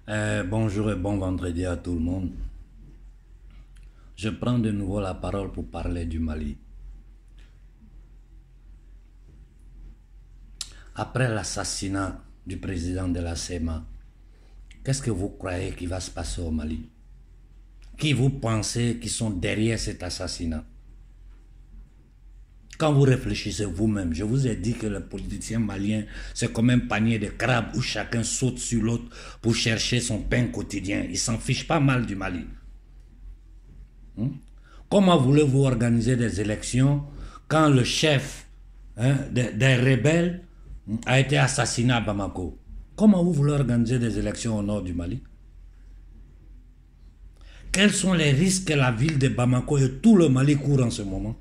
Bonjour et bon vendredi à tout le monde. Je prends de nouveau la parole pour parler du Mali. Après l'assassinat du président de la CEMA, qu'est-ce que vous croyez qu'il va se passer au Mali? Qui vous pensez qui sont derrière cet assassinat? Quand vous réfléchissez vous-même, je vous ai dit que les politiciens maliens, c'est comme un panier de crabes où chacun saute sur l'autre pour chercher son pain quotidien. Ils s'en fichent pas mal du Mali. Comment voulez-vous organiser des élections quand le chef des rebelles a été assassiné à Bamako? Comment vous voulez organiser des élections au nord du Mali? Quels sont les risques que la ville de Bamako et tout le Mali courent en ce moment?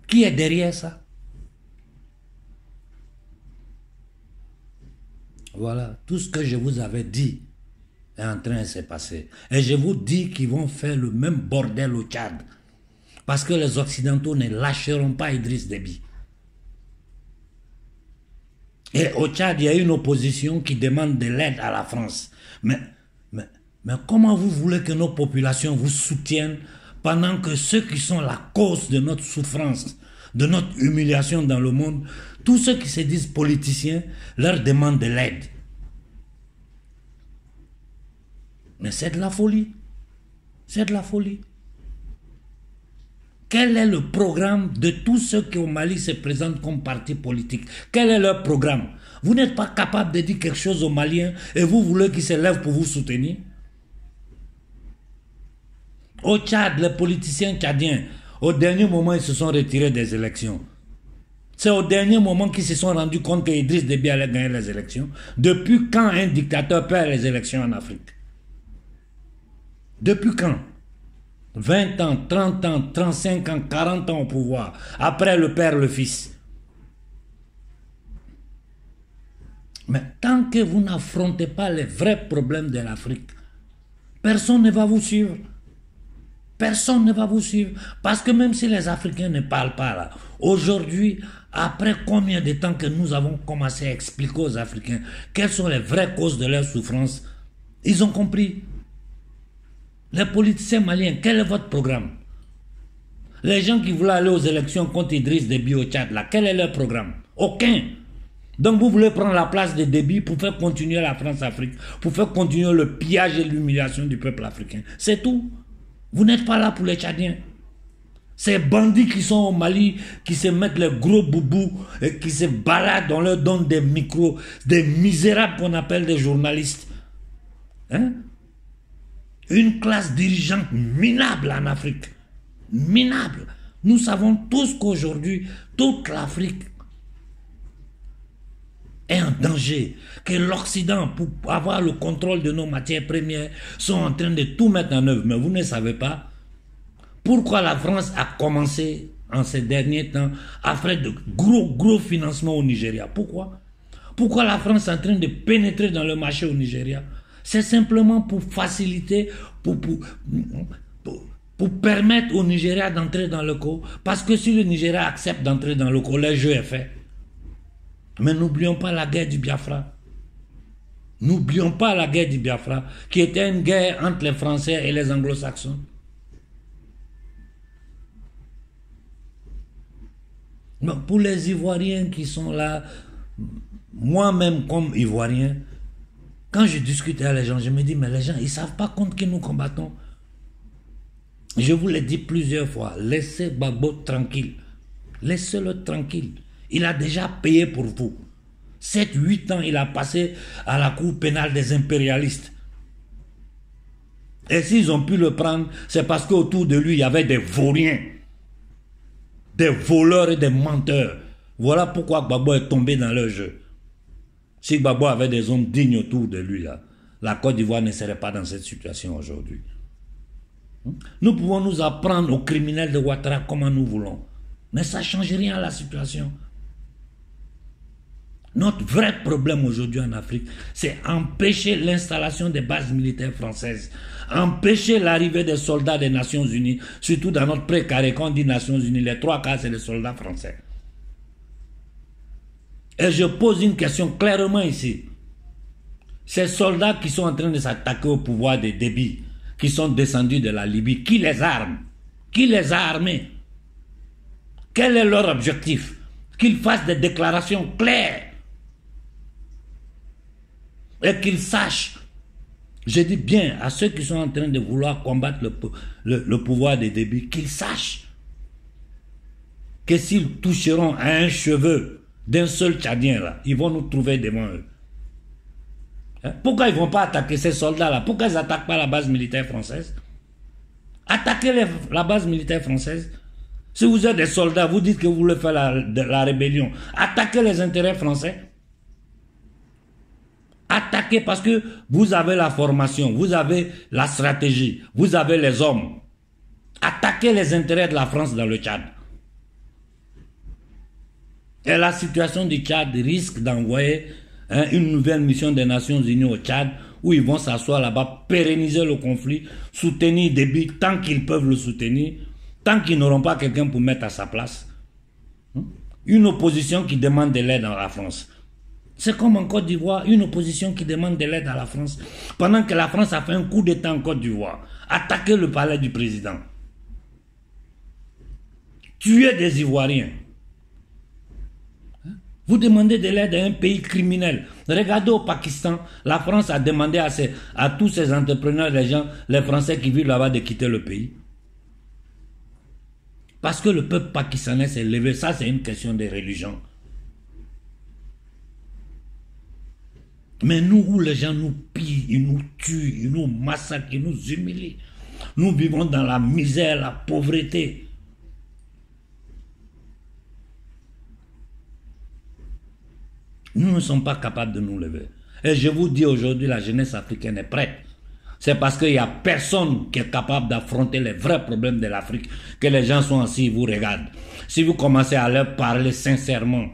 Qui est derrière ça? Voilà, tout ce que je vous avais dit est en train de se passer. Et je vous dis qu'ils vont faire le même bordel au Tchad. Parce que les Occidentaux ne lâcheront pas Idriss Déby. Et au Tchad, il y a une opposition qui demande de l'aide à la France. Mais comment vous voulez que nos populations vous soutiennent pendant que ceux qui sont la cause de notre souffrance, de notre humiliation dans le monde, tous ceux qui se disent politiciens, leur demandent de l'aide? Mais c'est de la folie. C'est de la folie. Quel est le programme de tous ceux qui au Mali se présentent comme parti politique? Quel est leur programme? Vous n'êtes pas capable de dire quelque chose aux Maliens et vous voulez qu'ils se lèvent pour vous soutenir? Au Tchad, les politiciens tchadiens, au dernier moment, ils se sont retirés des élections. C'est au dernier moment qu'ils se sont rendus compte que Idriss Déby allait gagner les élections. Depuis quand un dictateur perd les élections en Afrique? Depuis quand? 20 ans, 30 ans, 35 ans, 40 ans au pouvoir. Après le père, le fils. Mais tant que vous n'affrontez pas les vrais problèmes de l'Afrique, personne ne va vous suivre. Personne ne va vous suivre. Parce que même si les Africains ne parlent pas là, aujourd'hui, après combien de temps que nous avons commencé à expliquer aux Africains quelles sont les vraies causes de leur souffrance, ils ont compris. Les politiciens maliens, quel est votre programme? Les gens qui voulaient aller aux élections contre Idriss Déby au Tchad, là, quel est leur programme? Aucun. Donc vous voulez prendre la place de Déby pour faire continuer la France-Afrique, pour faire continuer le pillage et l'humiliation du peuple africain. C'est tout. Vous n'êtes pas là pour les Tchadiens. Ces bandits qui sont au Mali, qui se mettent les gros boubous, et qui se baladent, on leur donne des micros, des misérables qu'on appelle des journalistes. Hein? Une classe dirigeante minable en Afrique. Minable. Nous savons tous qu'aujourd'hui, toute l'Afrique est en danger. Que l'Occident, pour avoir le contrôle de nos matières premières, sont en train de tout mettre en œuvre. Mais vous ne savez pas pourquoi la France a commencé en ces derniers temps à faire de gros financements au Nigeria. Pourquoi? Pourquoi la France est en train de pénétrer dans le marché au Nigeria? C'est simplement pour faciliter, pour permettre au Nigeria d'entrer dans le co. Parce que si le Nigeria accepte d'entrer dans le co, le jeu est fait. Mais n'oublions pas la guerre du Biafra. N'oublions pas la guerre du Biafra, qui était une guerre entre les Français et les Anglo-Saxons. Pour les Ivoiriens qui sont là, moi-même comme Ivoirien, quand je discute avec les gens, je me dis, mais les gens, ils ne savent pas contre qui nous combattons. Je vous l'ai dit plusieurs fois, laissez Gbagbo tranquille. Laissez-le tranquille. Il a déjà payé pour vous. 7-8 ans, il a passé à la cour pénale des impérialistes. Et s'ils ont pu le prendre, c'est parce qu'autour de lui, il y avait des vauriens, des voleurs et des menteurs. Voilà pourquoi Gbagbo est tombé dans leur jeu. Si Gbagbo avait des hommes dignes autour de lui, là, la Côte d'Ivoire ne serait pas dans cette situation aujourd'hui. Nous pouvons nous apprendre aux criminels de Ouattara comment nous voulons. Mais ça ne change rien à la situation. Notre vrai problème aujourd'hui en Afrique, c'est empêcher l'installation des bases militaires françaises, empêcher l'arrivée des soldats des Nations Unies, surtout dans notre précaré, quand on dit Nations Unies, les 3 quarts, c'est les soldats français. Et je pose une question clairement ici. Ces soldats qui sont en train de s'attaquer au pouvoir des Déby, qui sont descendus de la Libye, qui les arme? Qui les a armés? Quel est leur objectif? Qu'ils fassent des déclarations claires. Et qu'ils sachent, je dis bien à ceux qui sont en train de vouloir combattre le pouvoir des Déby, qu'ils sachent que s'ils toucheront à un cheveu d'un seul Tchadien, là, ils vont nous trouver devant eux. Pourquoi ils ne vont pas attaquer ces soldats-là? Pourquoi ils n'attaquent pas la base militaire française? Attaquez la base militaire française. Si vous êtes des soldats, vous dites que vous voulez faire la rébellion. Attaquez les intérêts français. Attaquez parce que vous avez la formation, vous avez la stratégie, vous avez les hommes. Attaquez les intérêts de la France dans le Tchad. Et la situation du Tchad risque d'envoyer une nouvelle mission des Nations Unies au Tchad où ils vont s'asseoir là-bas, pérenniser le conflit, soutenir Déby tant qu'ils peuvent le soutenir, tant qu'ils n'auront pas quelqu'un pour mettre à sa place. Une opposition qui demande de l'aide à la France. C'est comme en Côte d'Ivoire, une opposition qui demande de l'aide à la France. Pendant que la France a fait un coup d'État en Côte d'Ivoire, attaquer le palais du président, tuer des Ivoiriens. Vous demandez de l'aide à un pays criminel. Regardez au Pakistan, la France a demandé à tous ces entrepreneurs, les Français qui vivent là-bas de quitter le pays. Parce que le peuple pakistanais s'est levé, ça c'est une question de religion. Mais nous, où les gens nous pillent, ils nous tuent, ils nous massacrent, ils nous humilient. Nous vivons dans la misère, la pauvreté. Nous ne sommes pas capables de nous lever. Et je vous dis aujourd'hui, la jeunesse africaine est prête. C'est parce qu'il n'y a personne qui est capable d'affronter les vrais problèmes de l'Afrique que les gens sont assis et vous regardent. Si vous commencez à leur parler sincèrement,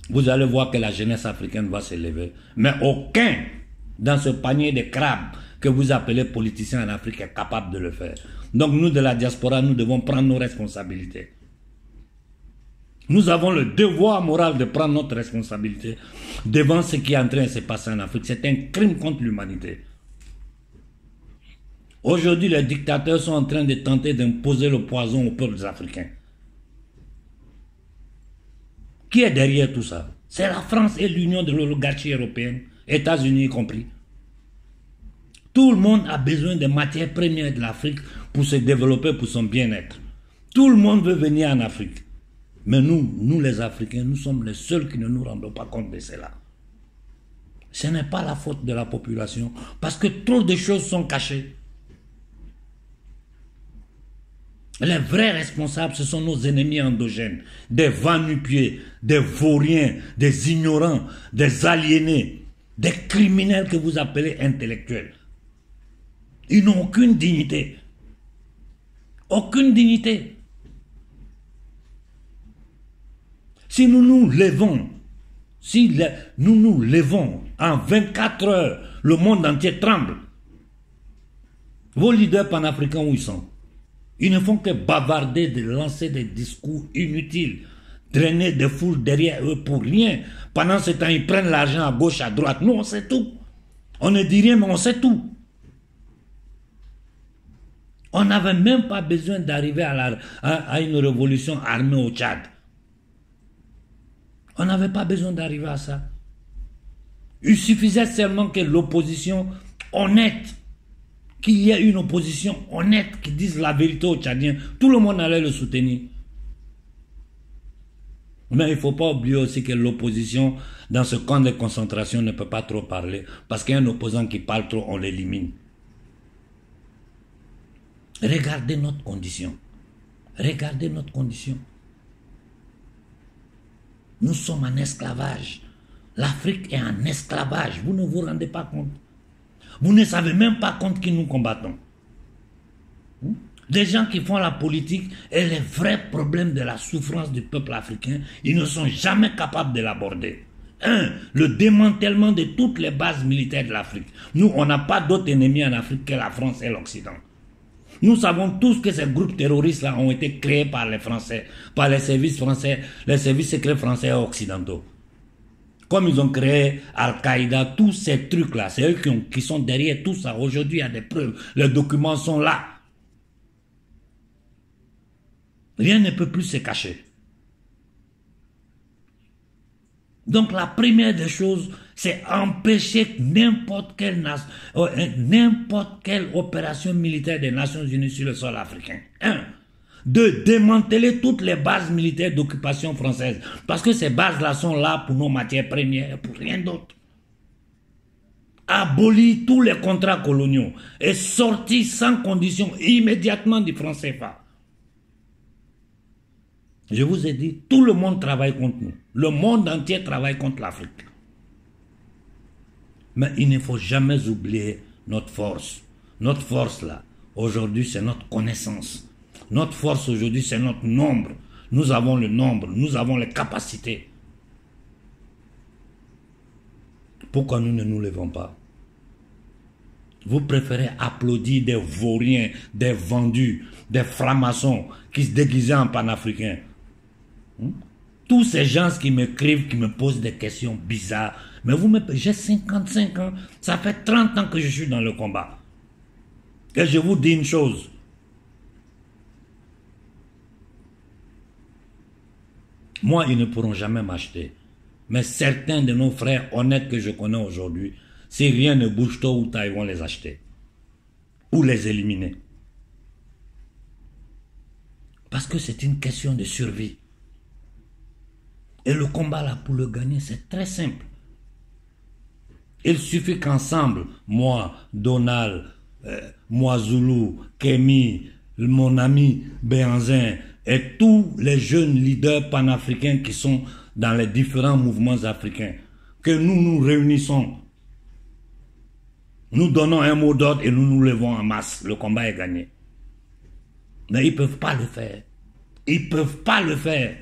vous allez voir que la jeunesse africaine va se lever. Mais aucun dans ce panier de crabes que vous appelez politiciens en Afrique est capable de le faire. Donc nous de la diaspora, nous devons prendre nos responsabilités. Nous avons le devoir moral de prendre notre responsabilité devant ce qui est en train de se passer en Afrique. C'est un crime contre l'humanité. Aujourd'hui, les dictateurs sont en train de tenter d'imposer le poison aux peuples africains. Qui est derrière tout ça? C'est la France et l'Union de l'oligarchie européenne, États-Unis y compris. Tout le monde a besoin des matières premières de l'Afrique pour se développer, pour son bien-être. Tout le monde veut venir en Afrique. Mais nous les Africains, nous sommes les seuls qui ne nous rendons pas compte de cela. Ce n'est pas la faute de la population, parce que trop de choses sont cachées. Les vrais responsables, ce sont nos ennemis endogènes, des va-nu-pieds, des vauriens, des ignorants, des aliénés, des criminels que vous appelez intellectuels. Ils n'ont aucune dignité. Aucune dignité. Si nous nous levons, nous nous levons en 24 heures, le monde entier tremble. Vos leaders panafricains, où ils sont? Ils ne font que bavarder, de lancer des discours inutiles, drainer des foules derrière eux pour rien. Pendant ce temps, ils prennent l'argent à gauche, à droite. Nous, on sait tout. On ne dit rien, mais on sait tout. On n'avait même pas besoin d'arriver à une révolution armée au Tchad. On n'avait pas besoin d'arriver à ça. Il suffisait seulement que l'opposition honnête, qu'il y ait une opposition honnête qui dise la vérité aux Tchadiens, tout le monde allait le soutenir. Mais il ne faut pas oublier aussi que l'opposition dans ce camp de concentration ne peut pas trop parler, parce qu'un opposant qui parle trop, on l'élimine. Regardez notre condition. Regardez notre condition. Nous sommes en esclavage. L'Afrique est en esclavage. Vous ne vous rendez pas compte. Vous ne savez même pas contre qui nous combattons. Des gens qui font la politique et les vrais problèmes de la souffrance du peuple africain, ils ne sont jamais capables de l'aborder. Le démantèlement de toutes les bases militaires de l'Afrique. Nous, on n'a pas d'autres ennemis en Afrique que la France et l'Occident. Nous savons tous que ces groupes terroristes-là ont été créés par les Français, par les services français, les services secrets français et occidentaux. Comme ils ont créé Al-Qaïda, tous ces trucs-là, c'est eux qui sont derrière tout ça. Aujourd'hui, il y a des preuves. Les documents sont là. Rien ne peut plus se cacher. Donc la première des choses, c'est empêcher n'importe quelle opération militaire des Nations Unies sur le sol africain. 1. De démanteler toutes les bases militaires d'occupation française. Parce que ces bases-là sont là pour nos matières premières et pour rien d'autre. Abolir tous les contrats coloniaux et sortir sans condition immédiatement du franc CFA. Je vous ai dit, tout le monde travaille contre nous. Le monde entier travaille contre l'Afrique. Mais il ne faut jamais oublier notre force. Notre force là, aujourd'hui, c'est notre connaissance. Notre force aujourd'hui, c'est notre nombre. Nous avons le nombre, nous avons les capacités. Pourquoi nous ne nous levons pas? Vous préférez applaudir des vauriens, des vendus, des francs-maçons qui se déguisent en panafricains. Tous ces gens qui m'écrivent, qui me posent des questions bizarres. Mais j'ai 55 ans, ça fait 30 ans que je suis dans le combat. Et je vous dis une chose. Moi, ils ne pourront jamais m'acheter. Mais certains de nos frères honnêtes que je connais aujourd'hui, si rien ne bouge tôt ou tard, ils vont les acheter. Ou les éliminer. Parce que c'est une question de survie. Et le combat là, pour le gagner, c'est très simple. Il suffit qu'ensemble, moi, Donald, moi Zulu, Kémy, mon ami Béhanzin et tous les jeunes leaders panafricains qui sont dans les différents mouvements africains, que nous nous réunissons, nous donnons un mot d'ordre et nous nous levons en masse. Le combat est gagné. Mais ils ne peuvent pas le faire. Ils ne peuvent pas le faire.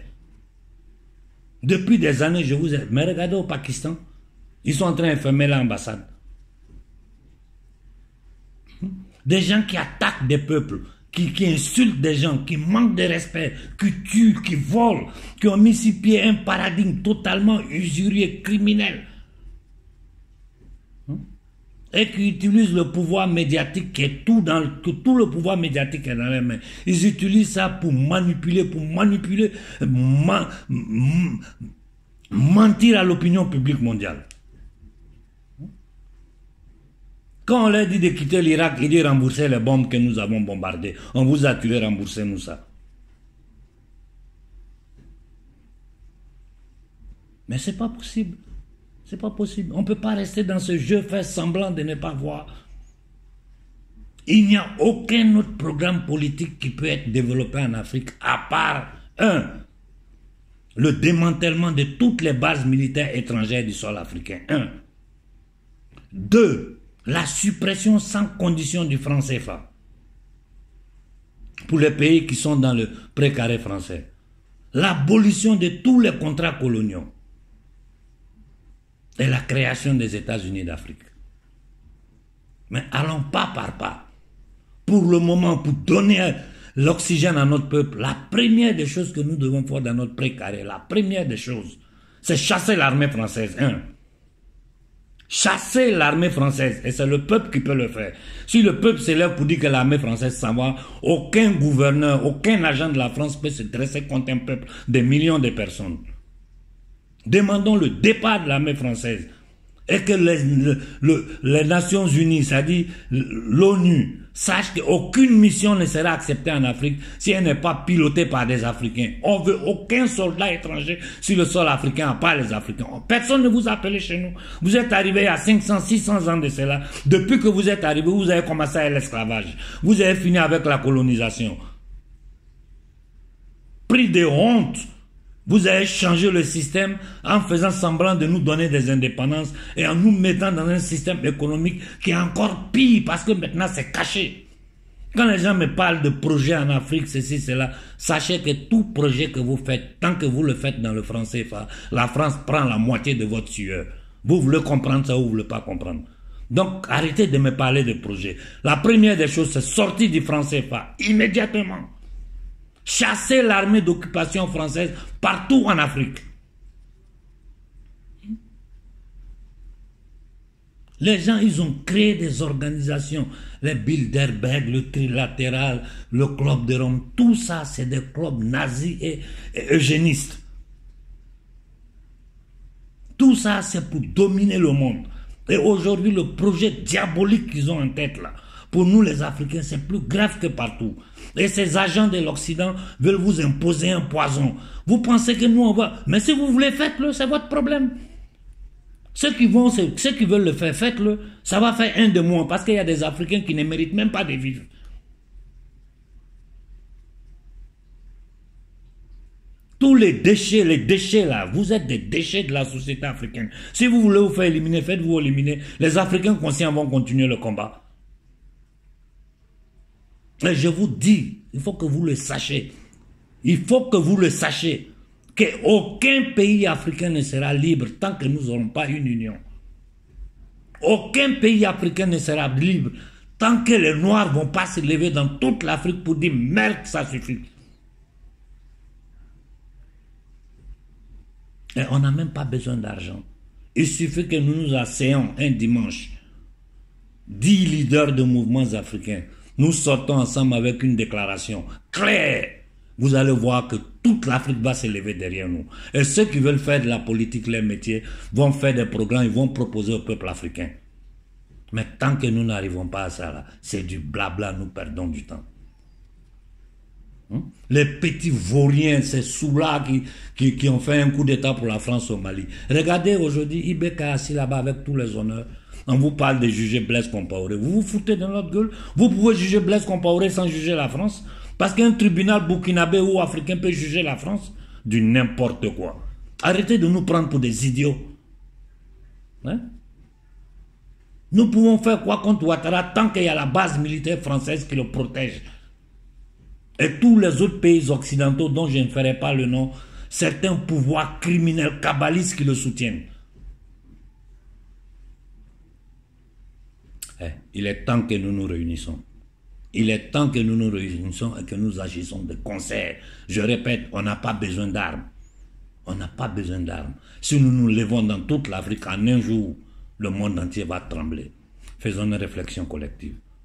Depuis des années, je vous ai... Mais regardez au Pakistan, ils sont en train de fermer l'ambassade. Des gens qui attaquent des peuples, qui insultent des gens, qui manquent de respect, qui tuent, qui volent, qui ont mis sur pied un paradigme totalement usurier, criminel. Et qui utilisent le pouvoir médiatique que tout le pouvoir médiatique est dans les mains. Ils utilisent ça pour manipuler, mentir à l'opinion publique mondiale. Quand on leur dit de quitter l'Irak et de rembourser les bombes que nous avons bombardées, on vous a tué, remboursez-nous ça. Mais c'est pas possible. C'est pas possible. On ne peut pas rester dans ce jeu, faire semblant de ne pas voir. Il n'y a aucun autre programme politique qui peut être développé en Afrique à part, 1, le démantèlement de toutes les bases militaires étrangères du sol africain. 1. 2. La suppression sans condition du franc CFA pour les pays qui sont dans le précaré français. L'abolition de tous les contrats coloniaux. Et la création des États-Unis d'Afrique. Mais allons pas par pas. Pour le moment, pour donner l'oxygène à notre peuple, la première des choses que nous devons faire dans notre précaré, la première des choses, c'est chasser l'armée française. 1. Chasser l'armée française. Et c'est le peuple qui peut le faire. Si le peuple s'élève pour dire que l'armée française s'en va, aucun gouverneur, aucun agent de la France peut se dresser contre un peuple de millions de personnes. Demandons le départ de l'armée française et que les Nations Unies, c'est-à-dire l'ONU, sachent qu'aucune mission ne sera acceptée en Afrique si elle n'est pas pilotée par des Africains. On ne veut aucun soldat étranger sur le sol africain, à part les Africains. Personne ne vous a appelé chez nous. Vous êtes arrivé il y a 500, 600 ans de cela. Depuis que vous êtes arrivé, vous avez commencé à l'esclavage. Vous avez fini avec la colonisation. Pris de honte. Vous avez changé le système en faisant semblant de nous donner des indépendances et en nous mettant dans un système économique qui est encore pire parce que maintenant c'est caché. Quand les gens me parlent de projets en Afrique, ceci, cela, sachez que tout projet que vous faites, tant que vous le faites dans le franc CFA, la France prend la moitié de votre sueur. Vous voulez comprendre ça ou vous ne voulez pas comprendre. Donc arrêtez de me parler de projets. La première des choses, c'est sortir du franc CFA immédiatement. Chasser l'armée d'occupation française partout en Afrique. Les gens, ils ont créé des organisations, les Bilderberg, le Trilatéral, le Club de Rome, tout ça, c'est des clubs nazis et eugénistes. Tout ça, c'est pour dominer le monde. Et aujourd'hui, le projet diabolique qu'ils ont en tête là, pour nous les Africains, c'est plus grave que partout. Et ces agents de l'Occident veulent vous imposer un poison. Vous pensez que nous, on va... Mais si vous voulez, faites-le, c'est votre problème. Ceux qui veulent le faire, faites-le. Ça va faire un de moins, parce qu'il y a des Africains qui ne méritent même pas de vivre. Tous les déchets là, vous êtes des déchets de la société africaine. Si vous voulez vous faire éliminer, faites-vous éliminer. Les Africains conscients vont continuer le combat. Et je vous dis, il faut que vous le sachiez. Il faut que vous le sachiez. Qu'aucun pays africain ne sera libre tant que nous n'aurons pas une union. Aucun pays africain ne sera libre tant que les Noirs ne vont pas se lever dans toute l'Afrique pour dire merde, ça suffit. Et on n'a même pas besoin d'argent. Il suffit que nous nous asseyons un dimanche, 10 leaders de mouvements africains, nous sortons ensemble avec une déclaration claire. Vous allez voir que toute l'Afrique va se lever derrière nous. Et ceux qui veulent faire de la politique, leur métier, vont faire des programmes, ils vont proposer au peuple africain. Mais tant que nous n'arrivons pas à ça, c'est du blabla, nous perdons du temps. Les petits vauriens, ces sous-là qui ont fait un coup d'État pour la France au Mali. Regardez aujourd'hui, Ibeka est assis là-bas avec tous les honneurs. On vous parle de juger Blaise Compaoré. Vous vous foutez de notre gueule. Vous pouvez juger Blaise Compaoré sans juger la France. Parce qu'un tribunal burkinabé ou africain peut juger la France du n'importe quoi. Arrêtez de nous prendre pour des idiots. Hein? Nous pouvons faire quoi contre Ouattara tant qu'il y a la base militaire française qui le protège. Et tous les autres pays occidentaux dont je ne ferai pas le nom, certains pouvoirs criminels, kabbalistes qui le soutiennent. Il est temps que nous nous réunissons. Il est temps que nous nous réunissons et que nous agissons de concert. Je répète, on n'a pas besoin d'armes. On n'a pas besoin d'armes. Si nous nous levons dans toute l'Afrique en un jour, le monde entier va trembler. Faisons une réflexion collective.